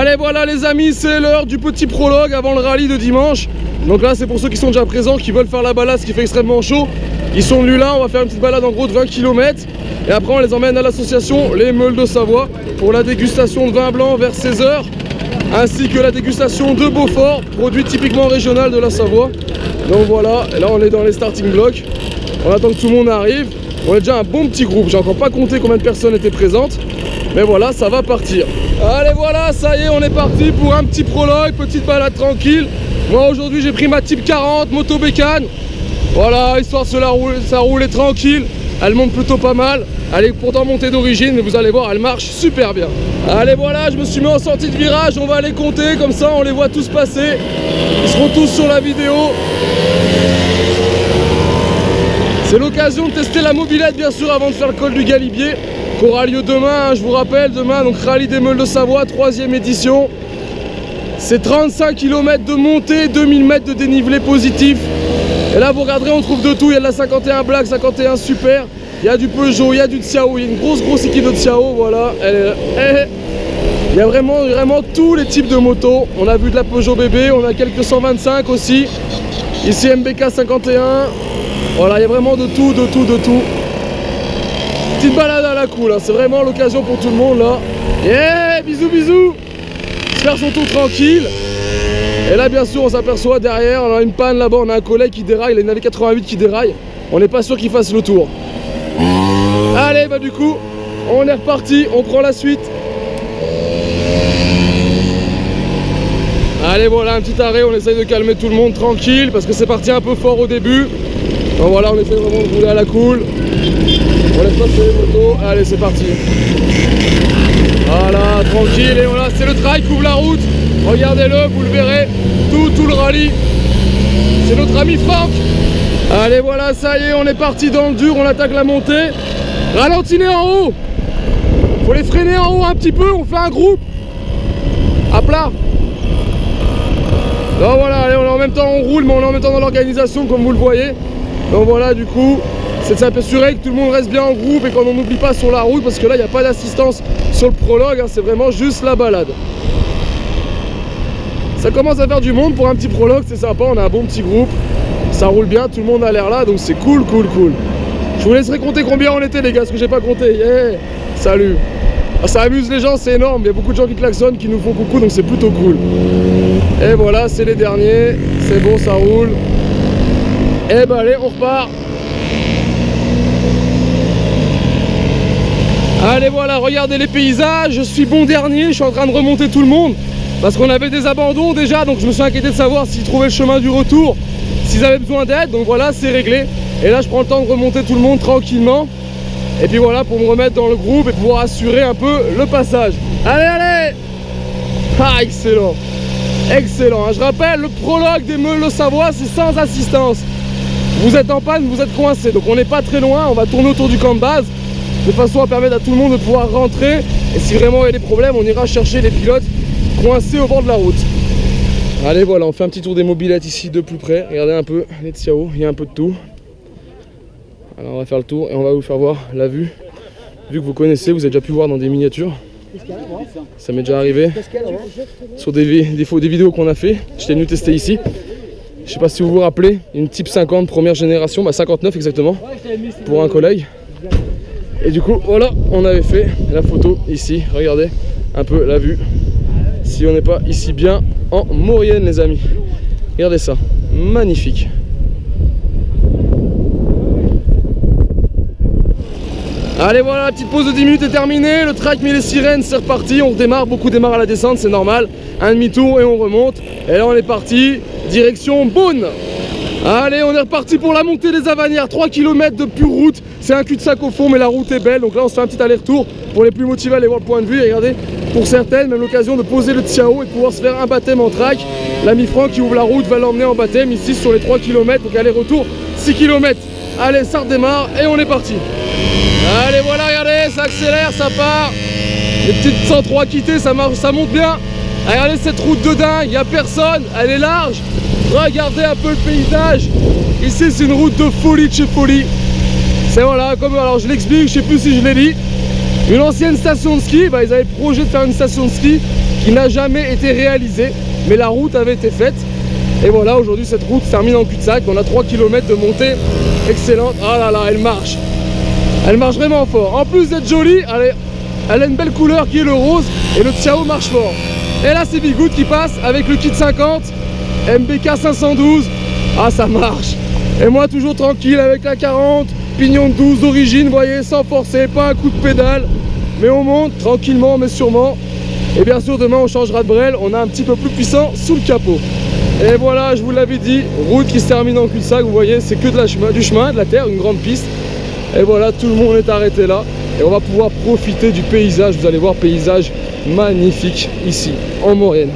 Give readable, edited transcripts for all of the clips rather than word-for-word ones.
Allez voilà les amis, c'est l'heure du petit prologue avant le rallye de dimanche. Donc là c'est pour ceux qui sont déjà présents, qui veulent faire la balade, ce qui fait extrêmement chaud. Ils sont venus là, on va faire une petite balade en gros de 20 km. Et après on les emmène à l'association Les Meules de Savoie pour la dégustation de vin blanc vers 16 h. Ainsi que la dégustation de Beaufort, produit typiquement régional de la Savoie. Donc voilà, et là on est dans les starting blocks. On attend que tout le monde arrive. On est déjà un bon petit groupe, j'ai encore pas compté combien de personnes étaient présentes. Mais voilà, ça va partir. Allez voilà, ça y est, on est parti pour un petit prologue, petite balade tranquille. Moi aujourd'hui j'ai pris ma Type 40, moto bécane. Voilà, histoire de ça roule tranquille. Elle monte plutôt pas mal. Elle est pourtant montée d'origine, mais vous allez voir, elle marche super bien. Allez voilà, je me suis mis en sortie de virage, on va les compter, comme ça on les voit tous passer. Ils seront tous sur la vidéo. C'est l'occasion de tester la mobilette bien sûr avant de faire le col du Galibier, qui aura lieu demain, hein, je vous rappelle, demain, donc Rallye des Meules de Savoie, 3e édition. C'est 35 km de montée, 2000 mètres de dénivelé positif. Et là vous regarderez, on trouve de tout, il y a de la 51 Black, 51 Super, il y a du Peugeot, il y a du Xiao, il y a une grosse équipe de Xiao, voilà, elle est là. Il y a vraiment tous les types de motos. On a vu de la Peugeot bébé, on a quelques 125 aussi. Ici MBK 51. Voilà, il y a vraiment de tout. Petite balade à la cool, hein. C'est vraiment l'occasion pour tout le monde là. Yeah, bisous. Faire son tour tranquille. Et là bien sûr on s'aperçoit derrière, on a une panne là-bas, on a un collègue qui déraille, il a une allée 88 qui déraille. On n'est pas sûr qu'il fasse le tour. Allez, bah du coup, on est reparti, on prend la suite. Allez voilà, un petit arrêt, on essaye de calmer tout le monde tranquille parce que c'est parti un peu fort au début. Donc voilà, on essaie vraiment de rouler à la cool. On laisse passer les motos, allez c'est parti. Voilà, tranquille, et voilà, c'est le trail qui ouvre la route. Regardez-le, vous le verrez, tout le rallye. C'est notre ami Franck. Allez voilà, ça y est, on est parti dans le dur, on attaque la montée. Ralentinez en haut. Faut les freiner en haut un petit peu, on fait un groupe. À plat. Donc voilà, allez, en même temps on roule, mais on est en même temps dans l'organisation comme vous le voyez. Donc voilà, du coup, c'est de s'assurer que tout le monde reste bien en groupe et qu'on n'oublie pas sur la route, parce que là il n'y a pas d'assistance sur le prologue, hein, c'est vraiment juste la balade. Ça commence à faire du monde pour un petit prologue, c'est sympa, on a un bon petit groupe. Ça roule bien, tout le monde a l'air là, donc c'est cool. Je vous laisserai compter combien on était les gars, parce que j'ai pas compté. Yeah. Salut. Ah, ça amuse les gens, c'est énorme, il y a beaucoup de gens qui klaxonnent, qui nous font coucou, donc c'est plutôt cool. Et voilà, c'est les derniers, c'est bon, ça roule. Et bah allez, on repart. Allez voilà, regardez les paysages, je suis bon dernier, je suis en train de remonter tout le monde. Parce qu'on avait des abandons déjà, donc je me suis inquiété de savoir s'ils trouvaient le chemin du retour, s'ils avaient besoin d'aide, donc voilà, c'est réglé. Et là je prends le temps de remonter tout le monde tranquillement. Et puis voilà, pour me remettre dans le groupe et pouvoir assurer un peu le passage. Allez. Ah, excellent. Excellent, hein. Je rappelle, le prologue des Meules de Savoie, c'est sans assistance. Vous êtes en panne, vous êtes coincé, donc on n'est pas très loin, on va tourner autour du camp de base, de façon à permettre à tout le monde de pouvoir rentrer. Et si vraiment il y a des problèmes, on ira chercher les pilotes coincés au bord de la route. Allez voilà, on fait un petit tour des mobilettes ici de plus près. Regardez un peu les Xiao, il y a un peu de tout. Alors on va faire le tour et on va vous faire voir la vue. Vu que vous connaissez, vous avez déjà pu voir dans des miniatures. Ça m'est déjà arrivé sur des vidéos qu'on a fait. J'étais venu tester ici. Je sais pas si vous vous rappelez, une Type 50 première génération, 59 exactement, pour un collègue. Et du coup voilà, on avait fait la photo ici. Regardez un peu la vue. Si on n'est pas ici bien en Maurienne les amis. Regardez ça, magnifique. Allez voilà, la petite pause de 10 minutes est terminée. Le track met les sirènes, c'est reparti. On redémarre, beaucoup démarrent à la descente, c'est normal. Un demi-tour et on remonte. Et là on est parti, direction Beaune. Allez, on est reparti pour la montée des Avanières, 3 km de pure route. C'est un cul-de-sac au fond, mais la route est belle. Donc là on se fait un petit aller-retour pour les plus motivés à aller voir le point de vue. Et regardez, pour certaines, même l'occasion de poser le Xiao et de pouvoir se faire un baptême en track. L'ami Franck qui ouvre la route va l'emmener en baptême ici sur les 3 km. Donc aller-retour, 6 km. Allez, ça redémarre et on est parti. Allez, voilà, regardez, ça accélère, ça part. Les petites 103 quittées, ça monte bien. Regardez cette route de dingue, il n'y a personne, elle est large. Regardez un peu le paysage. Ici, c'est une route de folie de chez folie. C'est voilà, comme alors je l'explique, je sais plus si je l'ai dit. Une ancienne station de ski, bah, ils avaient le projet de faire une station de ski. qui n'a jamais été réalisé, mais la route avait été faite. Et voilà, aujourd'hui cette route se termine en cul-de-sac. On a 3 km de montée excellente. Ah là là, elle marche vraiment fort. En plus d'être jolie, elle a une belle couleur qui est le rose, et le Xiao marche fort. Et là c'est Bigoud qui passe avec le kit 50 MBK 512. Ah, ça marche. Et moi toujours tranquille avec la 40, pignon de 12 d'origine, vous voyez, sans forcer, pas un coup de pédale, mais on monte tranquillement mais sûrement. Et bien sûr demain on changera de brel, on a un petit peu plus puissant sous le capot. Et voilà, je vous l'avais dit, route qui se termine en cul-de-sac, vous voyez, c'est que du chemin, de la terre, une grande piste. Et voilà, tout le monde est arrêté là. Et on va pouvoir profiter du paysage, vous allez voir, paysage magnifique ici, en Maurienne.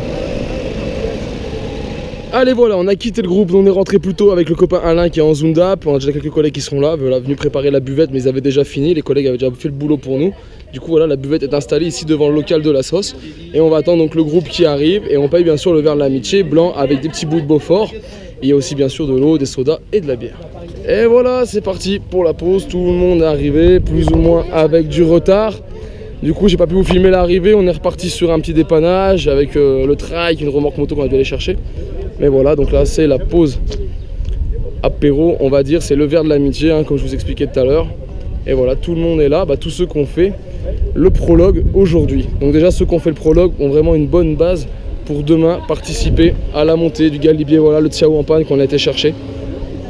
Allez voilà, on a quitté le groupe, on est rentré plus tôt avec le copain Alain qui est en Zundap. On a déjà quelques collègues qui sont là, voilà, venus préparer la buvette, mais ils avaient déjà fini, les collègues avaient déjà fait le boulot pour nous. Du coup voilà, la buvette est installée ici devant le local de la sauce. Et on va attendre donc le groupe qui arrive, et on paye bien sûr le verre de l'amitié blanc avec des petits bouts de Beaufort. Et il y a aussi bien sûr de l'eau, des sodas et de la bière. Et voilà, c'est parti pour la pause, tout le monde est arrivé, plus ou moins avec du retard. Du coup j'ai pas pu vous filmer l'arrivée, on est reparti sur un petit dépannage avec le trike, une remorque moto qu'on a dû aller chercher. Mais voilà, donc là c'est la pause apéro, on va dire, c'est le verre de l'amitié, hein, comme je vous expliquais tout à l'heure. Et voilà, tout le monde est là, tous ceux qui ont fait le prologue aujourd'hui. Donc déjà ceux qui ont fait le prologue ont vraiment une bonne base pour demain participer à la montée du Galibier, voilà le Xiao en panne qu'on a été chercher.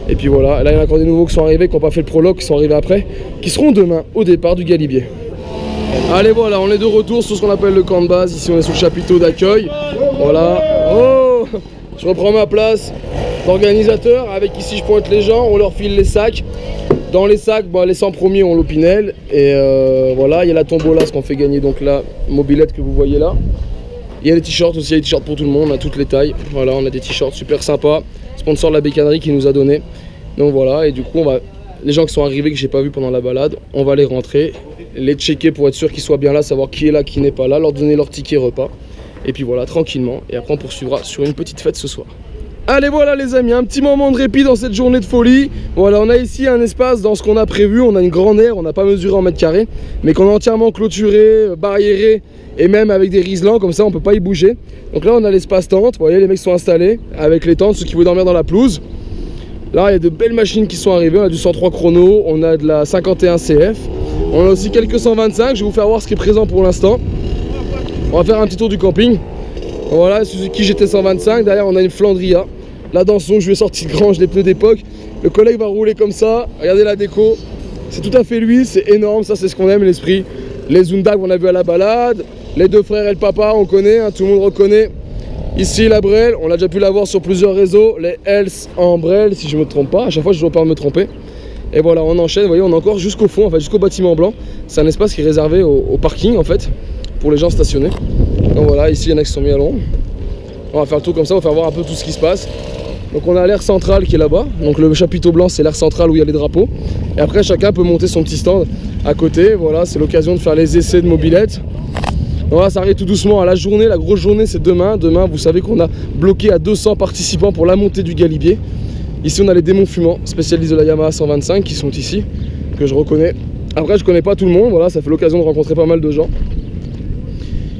Et puis voilà, là il y en a encore des nouveaux qui sont arrivés, qui n'ont pas fait le prologue, qui sont arrivés après, qui seront demain au départ du Galibier. Allez voilà, on est de retour sur ce qu'on appelle le camp de base, ici on est sur le chapiteau d'accueil. Voilà, oh, je reprends ma place d'organisateur, avec ici je pointe les gens, on leur file les sacs. Dans les sacs, les 100 premiers ont l'opinel. Et voilà, il y a la tombola, ce qu'on fait gagner, donc la mobilette que vous voyez là. Il y a des t-shirts aussi, il y a des t-shirts pour tout le monde, on a toutes les tailles. Voilà, on a des t-shirts super sympas. Sponsor de la bécannerie qui nous a donné. Donc voilà, et du coup, les gens qui sont arrivés, que j'ai pas vu pendant la balade, on va les rentrer, les checker pour être sûr qu'ils soient bien là, savoir qui est là, qui n'est pas là, leur donner leur ticket repas. Et puis voilà, tranquillement. Et après, on poursuivra sur une petite fête ce soir. Allez voilà les amis, un petit moment de répit dans cette journée de folie. Voilà, on a ici un espace dans ce qu'on a prévu, on a une grande aire, on n'a pas mesuré en mètres carrés, mais qu'on a entièrement clôturé, barriéré, et même avec des riselants, comme ça on peut pas y bouger. Donc là on a l'espace tente, vous voyez les mecs sont installés avec les tentes, ceux qui veulent dormir dans la pelouse. Là il y a de belles machines qui sont arrivées, on a du 103 chrono, on a de la 51 CF, on a aussi quelques 125, je vais vous faire voir ce qui est présent pour l'instant. On va faire un petit tour du camping. Voilà, Suzuki GT 125, derrière on a une Flandria. Là dans son, je lui ai sorti de grange des pneus d'époque. Le collègue va rouler comme ça, regardez la déco. C'est tout à fait lui, c'est énorme, ça c'est ce qu'on aime, l'esprit. Les Zundap qu'on a vu à la balade, les deux frères et le papa, on connaît, hein, tout le monde reconnaît. Ici la Brel, on a déjà pu la voir sur plusieurs réseaux, les Hells en Brel si je me trompe pas, à chaque fois je dois pas me tromper. Et voilà, on enchaîne, vous voyez, on est encore jusqu'au fond, en fait, jusqu'au bâtiment blanc. C'est un espace qui est réservé au parking en fait, pour les gens stationnés. Donc voilà, ici il y en a qui sont mis à l'ombre. On va faire le tour comme ça, on va faire voir un peu tout ce qui se passe. Donc on a l'aire centrale qui est là-bas. Donc le chapiteau blanc c'est l'aire centrale où il y a les drapeaux. Et après chacun peut monter son petit stand à côté. Voilà, c'est l'occasion de faire les essais de mobilette. Donc là ça arrive tout doucement à la journée. La grosse journée c'est demain. Demain vous savez qu'on a bloqué à 200 participants pour la montée du Galibier. Ici on a les démons fumants, spécialistes de la Yamaha 125 qui sont ici, que je reconnais. Après je connais pas tout le monde, voilà, ça fait l'occasion de rencontrer pas mal de gens.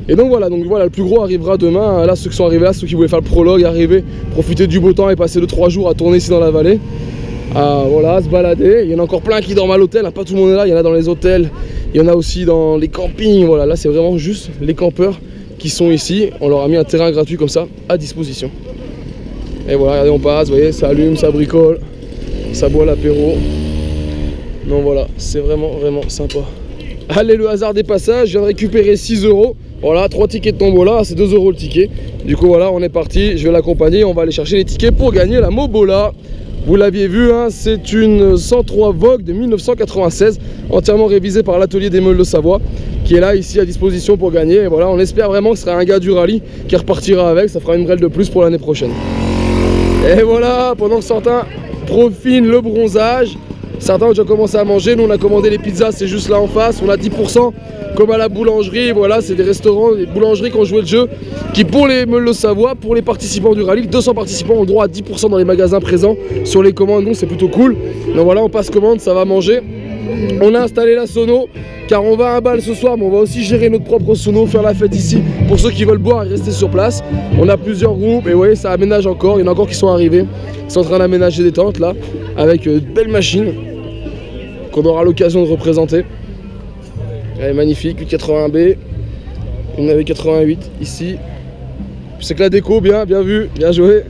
Et donc voilà, le plus gros arrivera demain. Là ceux qui sont arrivés là, ceux qui voulaient faire le prologue, arriver, profiter du beau temps et passer 2-3 jours à tourner ici dans la vallée. Voilà, se balader. Il y en a encore plein qui dorment à l'hôtel, hein, pas tout le monde est là, il y en a dans les hôtels, il y en a aussi dans les campings. Voilà, là c'est vraiment juste les campeurs qui sont ici. On leur a mis un terrain gratuit comme ça à disposition. Et voilà, regardez, on passe, vous voyez, ça allume, ça bricole, ça boit l'apéro. Donc voilà, c'est vraiment sympa. Allez, le hasard des passages, je viens de récupérer 6 €. Voilà, 3 tickets de tombola, c'est 2 € le ticket. Du coup voilà, on est parti, je vais l'accompagner, on va aller chercher les tickets pour gagner la Mobola. Vous l'aviez vu, hein, c'est une 103 Vogue de 1996, entièrement révisée par l'atelier des Meules de Savoie, qui est là ici à disposition pour gagner. Et voilà, on espère vraiment que ce sera un gars du rallye qui repartira avec, ça fera une brelle de plus pour l'année prochaine. Et voilà, pendant que certains profinent le bronzage, certains ont déjà commencé à manger. Nous on a commandé les pizzas, c'est juste là en face, on a 10% comme à la boulangerie. Voilà, c'est des restaurants, des boulangeries qui ont joué le jeu, qui pour les Meules de Savoie, pour les participants du rallye, 200 participants ont le droit à 10% dans les magasins présents sur les commandes, donc c'est plutôt cool. Donc voilà, on passe commande, ça va manger. On a installé la sono car on va à un bal ce soir, mais on va aussi gérer notre propre sono, faire la fête ici pour ceux qui veulent boire et rester sur place. On a plusieurs groupes et vous voyez, ça aménage encore. Il y en a encore qui sont arrivés. Ils sont en train d'aménager des tentes là avec de belles machines qu'on aura l'occasion de représenter. Elle est magnifique, 80B. On avait 88 ici. C'est que la déco, bien vu, bien joué.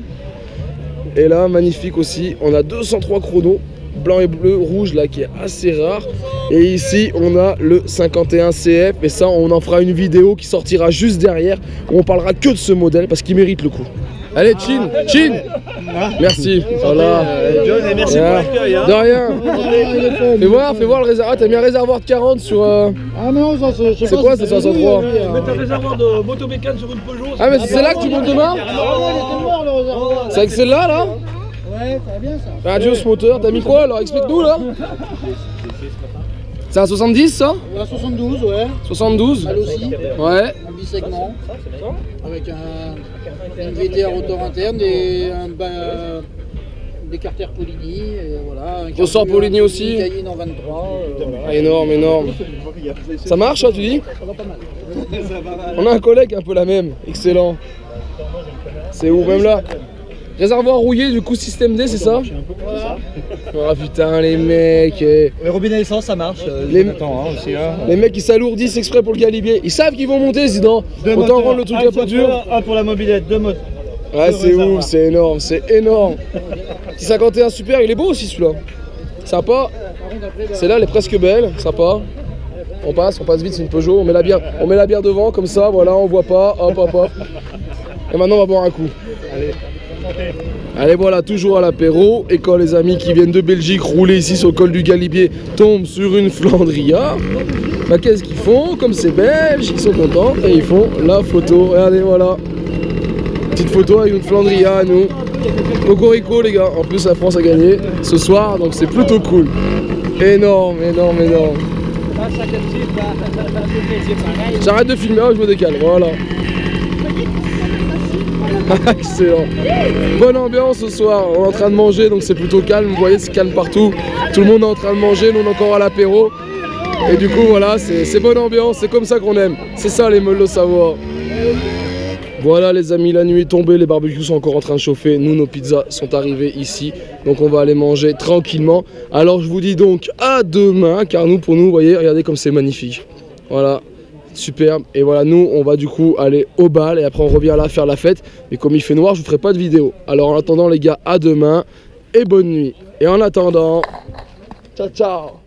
Et là, magnifique aussi. On a 203 chronos, blanc et bleu, rouge là qui est assez rare. Et ici, on a le 51 CF. Et ça, on en fera une vidéo qui sortira juste derrière où on parlera que de ce modèle parce qu'il mérite le coup. Allez, Chin, Chin. Merci. Voilà. John, et merci pour l'accueil. De rien. Fais voir le réservoir. Ah, t'as mis un réservoir de 40 sur. Ah non, ça c'est quoi, c'est 63? Mettre un réservoir de motobécane sur une Peugeot. Ah, mais c'est là que tu montes demain? Ah non, il était mort le réservoir. C'est avec celle-là, là? Ouais, ça va bien ça. Radius moteur, t'as mis quoi alors? Explique-nous là. C'est un 70 ça? Ouais, 72, ouais. 72? Mal aussi. Ouais. Un bisegment. Avec une VTR rotor interne, des carters Polini, et voilà. Ressort Polini aussi. Une Cayenne en 23. Voilà. Ah, énorme, énorme. Ça marche ça, tu dis? Ça va pas mal. On a un collègue un peu la même. Excellent. C'est où même là? Réservoir rouillé, du coup système D, c'est ça? Oh putain, les mecs. Le robinet essence, ça marche. Les mecs, ils s'alourdissent exprès pour le galibier. Ils savent qu'ils vont monter, sinon autant rendre le truc un peu dur. Un pour la mobilette, deux moteurs. Ouais, c'est ouf, c'est énorme, c'est énorme. Petit 51 super, il est beau aussi celui-là. Sympa. Celle-là, elle est presque belle, sympa. On passe vite, c'est une Peugeot. On met la bière devant, comme ça, voilà, on voit pas. Hop, hop, hop. Et maintenant, on va boire un coup. Allez, voilà, toujours à l'apéro. Et quand les amis qui viennent de Belgique rouler ici sur le col du Galibier tombent sur une Flandria, bah qu'est-ce qu'ils font? Comme c'est belge, ils sont contents et ils font la photo. Regardez, voilà. Petite photo avec une Flandria à nous. Cocorico les gars. En plus la France a gagné ce soir, donc c'est plutôt cool. Énorme, énorme, énorme. J'arrête de filmer, je me décale, voilà. Excellent. Bonne ambiance ce soir, on est en train de manger donc c'est plutôt calme, vous voyez c'est calme partout. Tout le monde est en train de manger, nous on est encore à l'apéro. Et du coup voilà, c'est bonne ambiance, c'est comme ça qu'on aime. C'est ça les meules de Savoie. Voilà les amis, la nuit est tombée, les barbecues sont encore en train de chauffer. Nous, nos pizzas sont arrivées ici, donc on va aller manger tranquillement. Alors je vous dis donc à demain, car nous, pour nous, vous voyez, regardez comme c'est magnifique. Voilà, superbe. Et voilà, nous, on va du coup aller au bal et après on revient là faire la fête. Mais comme il fait noir, je vous ferai pas de vidéo. Alors en attendant les gars, à demain et bonne nuit. Et en attendant, ciao ciao.